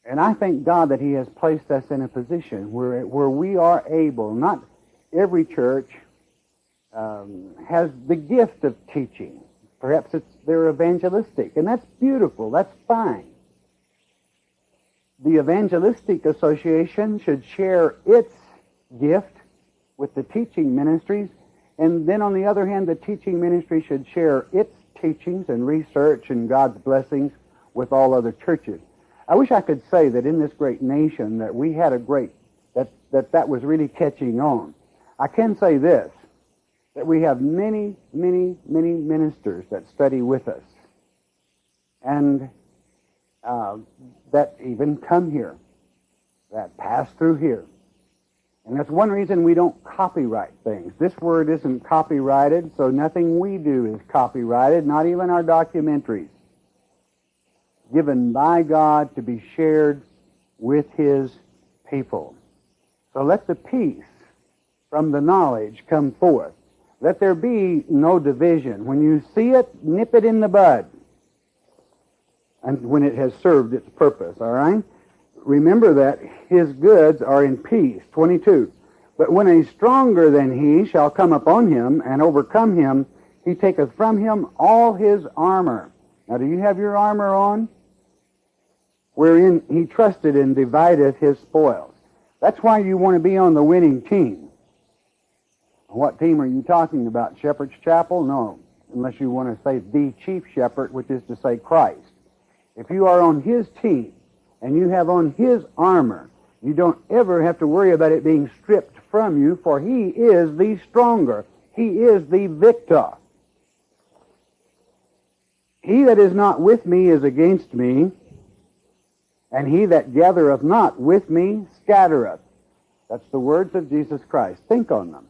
And I thank God that He has placed us in a position where we are able, not every church has the gift of teaching. Perhaps they're evangelistic, and that's beautiful, that's fine. The Evangelistic Association should share its gift with the teaching ministries, and then on the other hand, the teaching ministry should share its teachings and research and God's blessings with all other churches. I wish I could say that in this great nation that we had a great, that was really catching on. I can say this, that we have many, many, many ministers that study with us, and that even come here, that pass through here. And that's one reason we don't copyright things. This word isn't copyrighted, so nothing we do is copyrighted, not even our documentaries. Given by God to be shared with His people. So let the peace from the knowledge come forth. Let there be no division. When you see it, nip it in the bud. And when it has served its purpose, all right? Remember that His goods are in peace. 22. But when a stronger than he shall come upon him and overcome him, he taketh from him all his armor. Now, do you have your armor on? Wherein he trusted and divideth his spoils. That's why you want to be on the winning team. What team are you talking about? Shepherd's Chapel? No, unless you want to say the chief shepherd, which is to say Christ. If you are on His team and you have on His armor, you don't ever have to worry about it being stripped from you, for He is the stronger. He is the victor. He that is not with me is against me, and he that gathereth not with me scattereth. That's the words of Jesus Christ. Think on them.